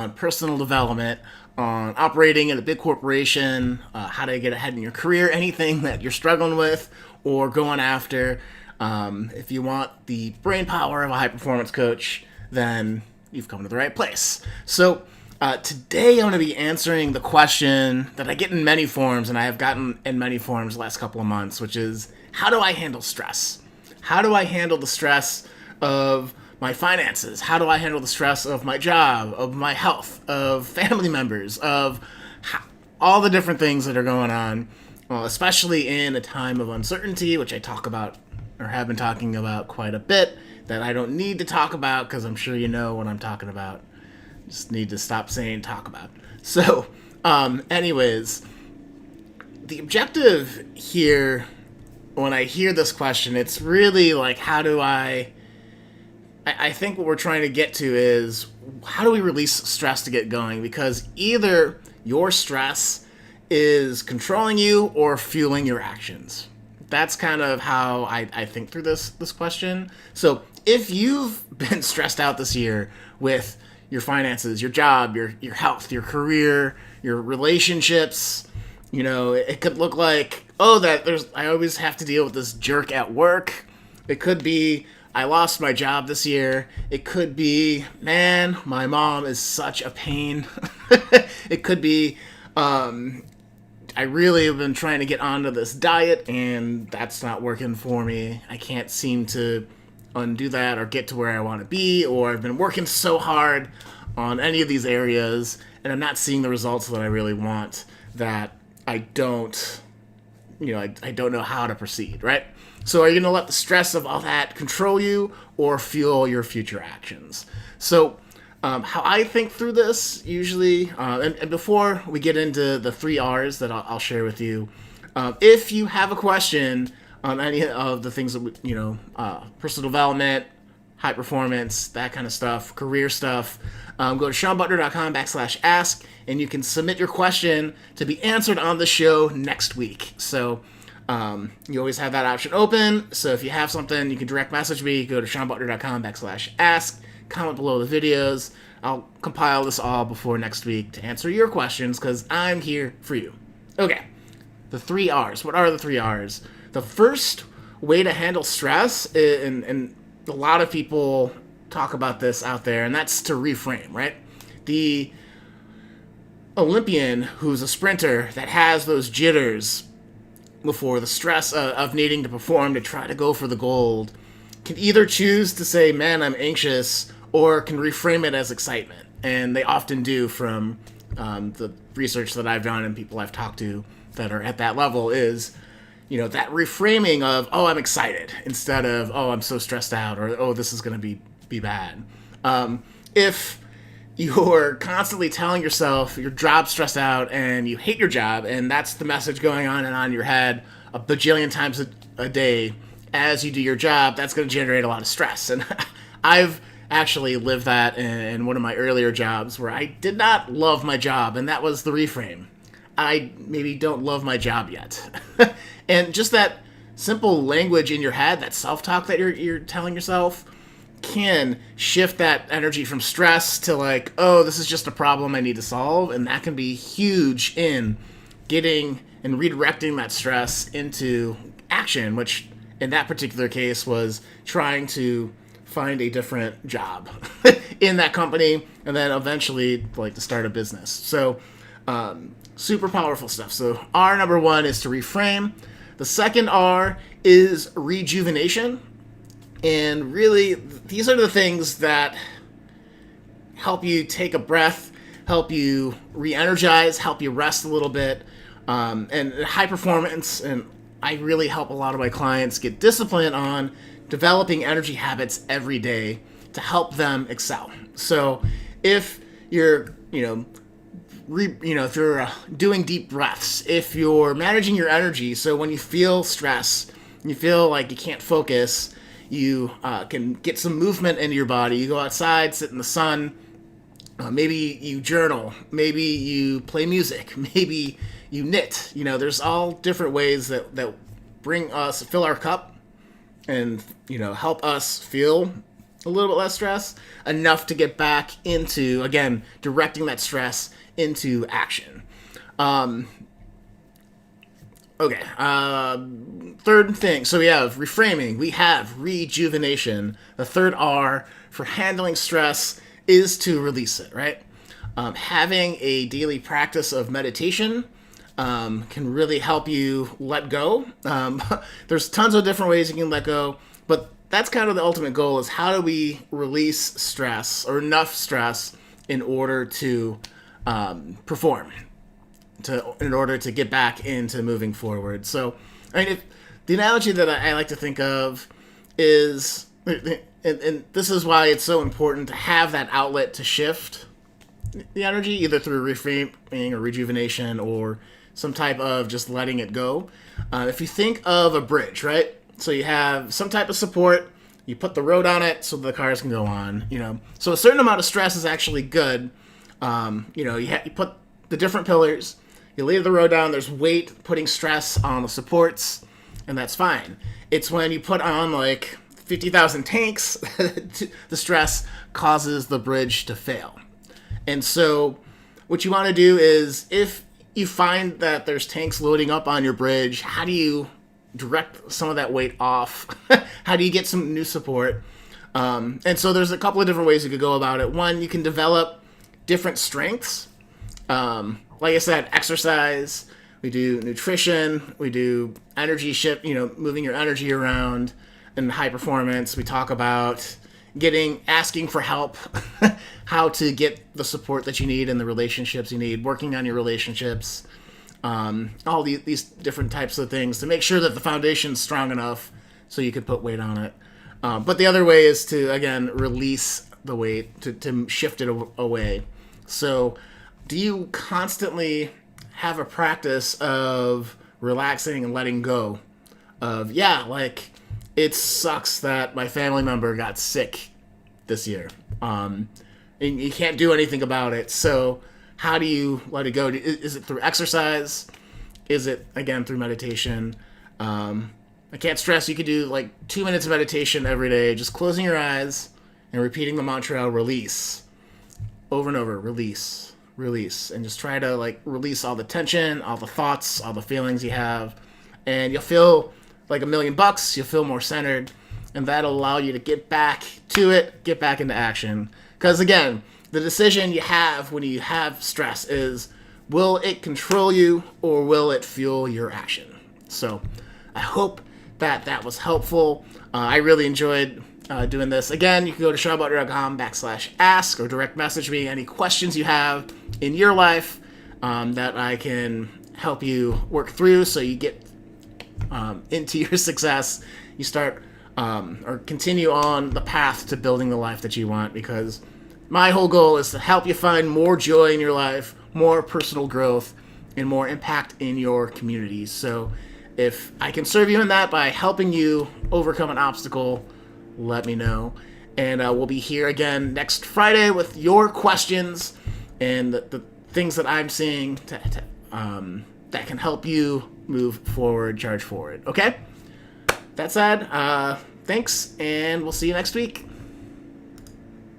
on personal development, on operating in a big corporation, how to get ahead in your career, anything that you're struggling with or going after. If you want the brain power of a high performance coach, then you've come to the right place. So, today I'm going to be answering the question that I get in many forms, and I have gotten in many forms the last couple of months, which is, how do I handle stress? How do I handle the stress of my finances? How do I handle the stress of my job, of my health, of family members, of all the different things that are going on, especially in a time of uncertainty, which I talk about or have been talking about quite a bit, that I don't need to talk about because I'm sure you know what I'm talking about. Just need to stop saying talk about. So, anyways, the objective here, when I hear this question, it's really like, how do I think what we're trying to get to is, how do we release stress to get going? Because either your stress is controlling you or fueling your actions. That's kind of how I think through this question. So if you've been stressed out this year with your finances, your job, your health, your career, your relationships, it could look like, I always have to deal with this jerk at work. It could be, I lost my job this year. It could be, man, my mom is such a pain. It could be, I really have been trying to get onto this diet and that's not working for me. I can't seem to undo that or get to where I want to be, or I've been working so hard on any of these areas and I'm not seeing the results that I really want, that I don't know how to proceed, right? So are you going to let the stress of all that control you or fuel your future actions? So how I think through this usually, and before we get into the 3 R's that I'll share with you, if you have a question on any of the things that, personal development, high performance, that kind of stuff, career stuff, go to SeanButler.com/ask, and you can submit your question to be answered on the show next week. So you always have that option open. So if you have something, you can direct message me. Go to SeanButler.com/ask. Comment below the videos. I'll compile this all before next week to answer your questions because I'm here for you. Okay, the 3 R's. What are the 3 R's? The first way to handle stress, and a lot of people talk about this out there, and that's to reframe, right? The Olympian who's a sprinter that has those jitters before the stress of needing to perform to try to go for the gold can either choose to say, man, I'm anxious, or can reframe it as excitement. And they often do, from the research that I've done and people I've talked to that are at that level, is, that reframing of, oh, I'm excited, instead of, oh, I'm so stressed out, or, oh, this is going to be bad. If you're constantly telling yourself your job's stressed out and you hate your job, and that's the message going on and on in your head a bajillion times a day as you do your job, that's going to generate a lot of stress. And I've actually lived that in one of my earlier jobs where I did not love my job, and that was the reframe. I maybe don't love my job yet. And just that simple language in your head, that self-talk that you're telling yourself, can shift that energy from stress to like, oh, this is just a problem I need to solve, and that can be huge in getting and redirecting that stress into action, which in that particular case was trying to find a different job in that company, and then eventually like to start a business. So super powerful stuff. So R number 1 is to reframe. The second R is rejuvenation. And really, these are the things that help you take a breath, help you re-energize, help you rest a little bit, and high performance. And I really help a lot of my clients get discipline on developing energy habits every day to help them excel. So if you're, if you're doing deep breaths, if you're managing your energy, so when you feel stress, you feel like you can't focus, you can get some movement into your body. You go outside, sit in the sun. Maybe you journal. Maybe you play music. Maybe you knit. There's all different ways that bring us, fill our cup, and help us feel a little bit less stress, enough to get back into, again, directing that stress into action. Okay. Third thing. So we have reframing. We have rejuvenation. The third R for handling stress is to release it, right? Having a daily practice of meditation can really help you let go. There's tons of different ways you can let go, but that's kind of the ultimate goal is how do we release stress or enough stress in order to perform, in order to get back into moving forward. So, I mean, the analogy that I like to think of is, and this is why it's so important to have that outlet to shift the energy, either through reframing or rejuvenation or some type of just letting it go. If you think of a bridge, right? So you have some type of support, you put the road on it so the cars can go on, So a certain amount of stress is actually good. You put the different pillars, you lay the road down, there's weight putting stress on the supports, and that's fine. It's when you put on like 50,000 tanks, the stress causes the bridge to fail. And so what you want to do is, if you find that there's tanks loading up on your bridge, how do you direct some of that weight off? How do you get some new support? And so there's a couple of different ways you could go about it. One, you can develop different strengths. Like I said, exercise, we do nutrition, we do energy shift, moving your energy around, and high performance. We talk about asking for help, how to get the support that you need and the relationships you need, working on your relationships, all these different types of things to make sure that the foundation's strong enough so you can put weight on it. But the other way is to, again, release the weight, to shift it away. So do you constantly have a practice of relaxing and letting go of, it sucks that my family member got sick this year. And you can't do anything about it. So how do you let it go? Is it through exercise? Is it, again, through meditation? I can't stress, you could do like 2 minutes of meditation every day, just closing your eyes and repeating the mantra, release, over and over, release, release. And just try to release all the tension, all the thoughts, all the feelings you have. And you'll feel like $1,000,000, you'll feel more centered, and that'll allow you to get back to it, get back into action. Because again, the decision you have when you have stress is, will it control you or will it fuel your action? So I hope that was helpful. I really enjoyed doing this. Again, you can go to seanbutler.com/ask or direct message me any questions you have in your life that I can help you work through so you get into your success, you start or continue on the path to building the life that you want, because my whole goal is to help you find more joy in your life, more personal growth, and more impact in your communities. So if I can serve you in that by helping you overcome an obstacle, let me know. And we'll be here again next Friday with your questions and the things that I'm seeing that can help you move forward, charge forward. Okay? That said, thanks, and we'll see you next week.